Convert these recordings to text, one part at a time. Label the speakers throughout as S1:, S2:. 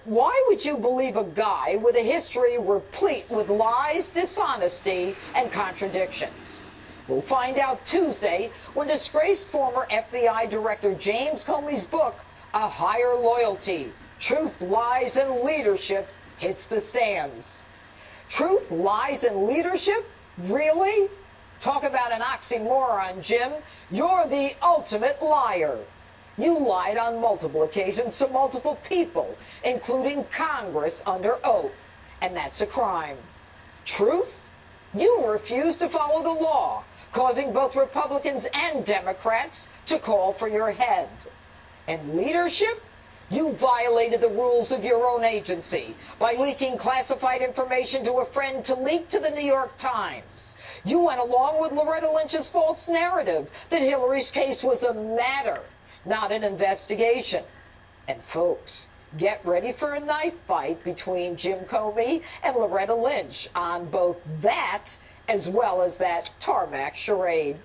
S1: Why would you believe a guy with a history replete with lies, dishonesty, and contradictions? We'll find out Tuesday when disgraced former FBI Director James Comey's book, A Higher Loyalty, Truth, Lies, and Leadership hits the stands. Truth, lies, and leadership? Really? Talk about an oxymoron, Jim. You're the ultimate liar. You lied on multiple occasions to multiple people, including Congress under oath, and that's a crime. Truth? You refused to follow the law, causing both Republicans and Democrats to call for your head. And leadership? You violated the rules of your own agency by leaking classified information to a friend to leak to the New York Times. You went along with Loretta Lynch's false narrative that Hillary's case was a matter, not an investigation. And folks, get ready for a knife fight between Jim Comey and Loretta Lynch on both that as well as that tarmac charade.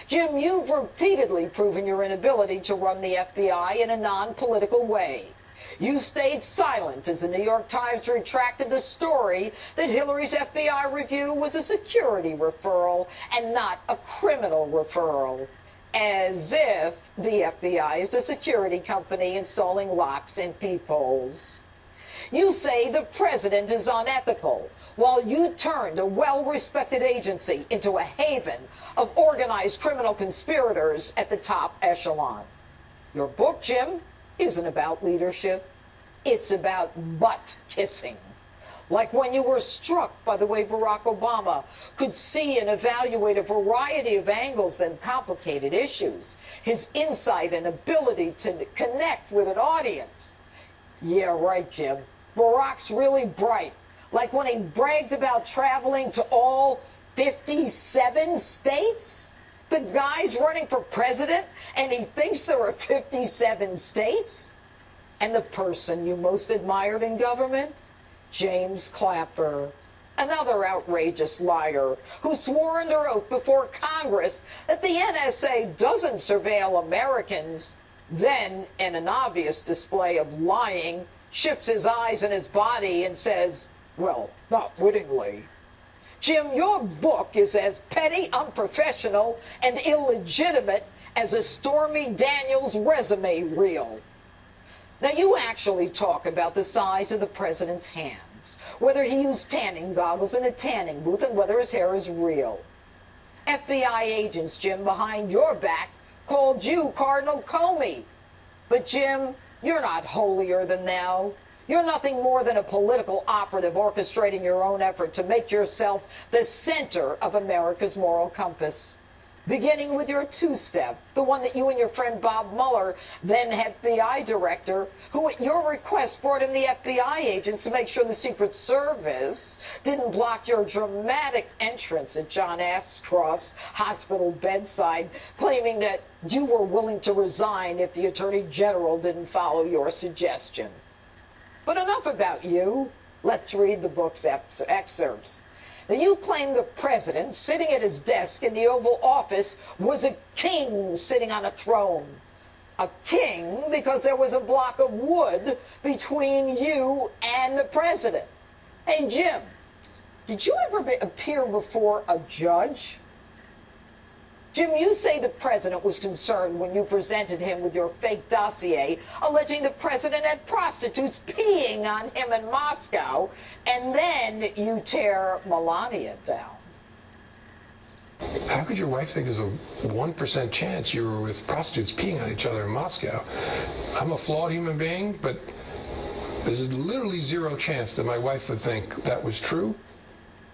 S1: Jim, you've repeatedly proven your inability to run the FBI in a non-political way. You stayed silent as the New York Times retracted the story that Hillary's FBI review was a security referral and not a criminal referral. As if the FBI is a security company installing locks in peepholes. You say the president is unethical, while you turned a well-respected agency into a haven of organized criminal conspirators at the top echelon. Your book, Jim, isn't about leadership. It's about butt-kissing. Like when you were struck by the way Barack Obama could see and evaluate a variety of angles and complicated issues, his insight and ability to connect with an audience. Yeah, right, Jim. Barack's really bright. Like when he bragged about traveling to all 57 states? The guy's running for president and he thinks there are 57 states? And the person you most admired in government? James Clapper, another outrageous liar who swore under oath before Congress that the NSA doesn't surveil Americans, then, in an obvious display of lying, shifts his eyes and his body and says, well, not wittingly. Jim, your book is as petty, unprofessional, and illegitimate as a Stormy Daniels resume reel. Now, you actually talk about the size of the president's hands, whether he used tanning goggles in a tanning booth, and whether his hair is real. FBI agents, Jim, behind your back, called you Cardinal Comey. But, Jim, you're not holier than thou. You're nothing more than a political operative orchestrating your own effort to make yourself the center of America's moral compass. Beginning with your two-step, the one that you and your friend Bob Mueller, then FBI director, who at your request brought in the FBI agents to make sure the Secret Service didn't block your dramatic entrance at John Ashcroft's hospital bedside, claiming that you were willing to resign if the Attorney General didn't follow your suggestion. But enough about you. Let's read the book's excerpts. Now, you claim the president, sitting at his desk in the Oval Office, was a king sitting on a throne. A king because there was a block of wood between you and the president. Hey, Jim, did you ever appear before a judge? Jim, you say the president was concerned when you presented him with your fake dossier alleging the president had prostitutes peeing on him in Moscow, and then you tear Melania down.
S2: How could your wife think there's a 1% chance you were with prostitutes peeing on each other in Moscow? I'm a flawed human being, but there's literally zero chance that my wife would think that was true.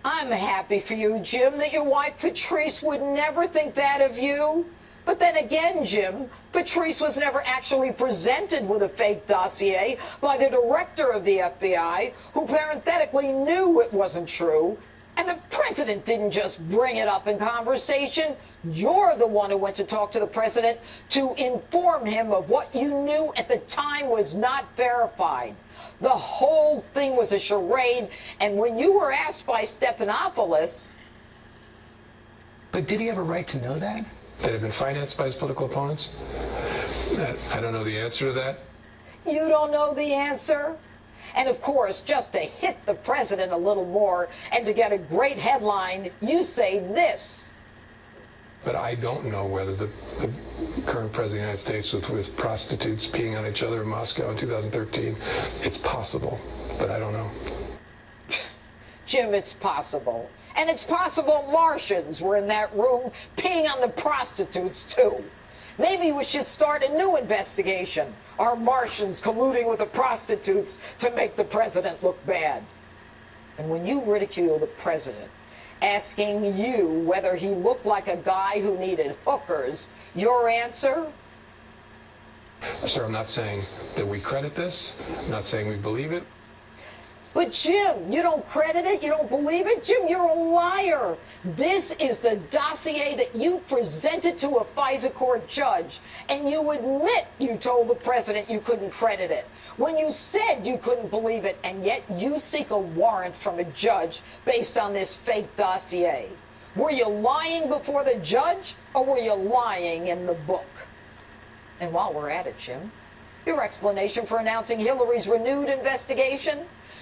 S1: I'm happy for you, Jim, that your wife Patrice would never think that of you. But then again, Jim, Patrice was never actually presented with a fake dossier by the director of the FBI, who parenthetically knew it wasn't true. And the president didn't just bring it up in conversation. You're the one who went to talk to the president to inform him of what you knew at the time was not verified. The whole thing was a charade, and when you were asked by Stephanopoulos...
S3: But did he have a right to know that?
S2: That had been financed by his political opponents? I don't know the answer to that.
S1: You don't know the answer? And of course, just to hit the president a little more and to get a great headline, you say this.
S2: But I don't know whether the current president of the United States with prostitutes peeing on each other in Moscow in 2013. It's possible, but I don't know.
S1: Jim, it's possible. And it's possible Martians were in that room peeing on the prostitutes, too. Maybe we should start a new investigation. Are Martians colluding with the prostitutes to make the president look bad? And when you ridicule the president, asking you whether he looked like a guy who needed hookers, your answer?
S2: Sir, I'm not saying that we credit this. I'm not saying we believe it.
S1: But Jim, you don't credit it? You don't believe it? Jim, you're a liar. This is the dossier that you presented to a FISA court judge, and you admit you told the president you couldn't credit it when you said you couldn't believe it, and yet you seek a warrant from a judge based on this fake dossier. Were you lying before the judge, or were you lying in the book? And while we're at it, Jim, your explanation for announcing Hillary's renewed investigation?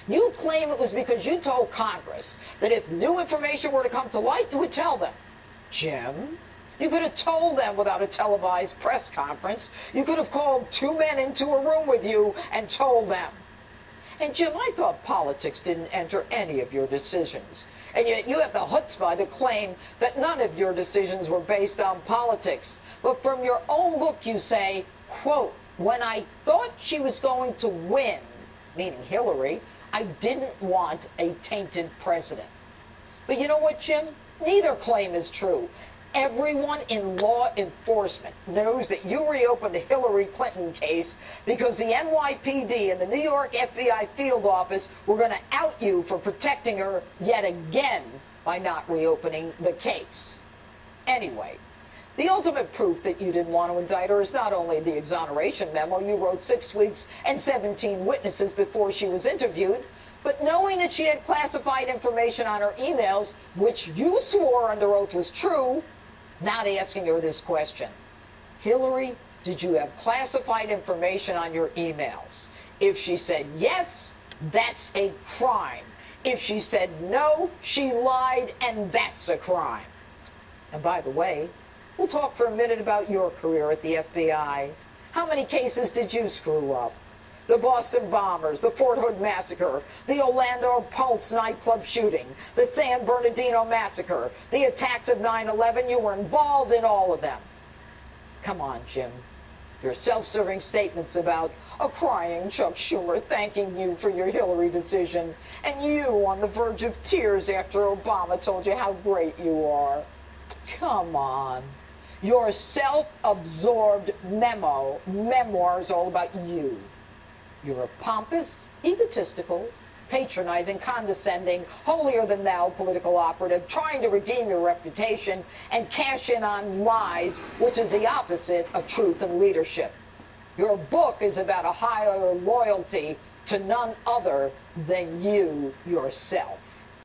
S1: You claim it was because you told Congress that if new information were to come to light, you would tell them. Jim, you could have told them without a televised press conference. You could have called two men into a room with you and told them. And Jim, I thought politics didn't enter any of your decisions. And yet you have the chutzpah to claim that none of your decisions were based on politics. But from your own book you say, quote, when I thought she was going to win, meaning Hillary, I didn't want a tainted president. But you know what, Jim? Neither claim is true. Everyone in law enforcement knows that you reopened the Hillary Clinton case because the NYPD and the New York FBI field office were going to out you for protecting her yet again by not reopening the case. Anyway, the ultimate proof that you didn't want to indict her is not only the exoneration memo you wrote 6 weeks and 17 witnesses before she was interviewed, but knowing that she had classified information on her emails, which you swore under oath was true, not asking her this question. Hillary, did you have classified information on your emails? If she said yes, that's a crime. If she said no, she lied, and that's a crime. And by the way, we'll talk for a minute about your career at the FBI. How many cases did you screw up? The Boston bombers, the Fort Hood massacre, the Orlando Pulse nightclub shooting, the San Bernardino massacre, the attacks of 9/11. You were involved in all of them. Come on, Jim. Your self-serving statements about a crying Chuck Schumer thanking you for your Hillary decision, and you on the verge of tears after Obama told you how great you are. Come on. Your self-absorbed memoir is all about you. You're a pompous, egotistical, patronizing, condescending, holier-than-thou political operative trying to redeem your reputation and cash in on lies, which is the opposite of truth and leadership. Your book is about a higher loyalty to none other than you yourself.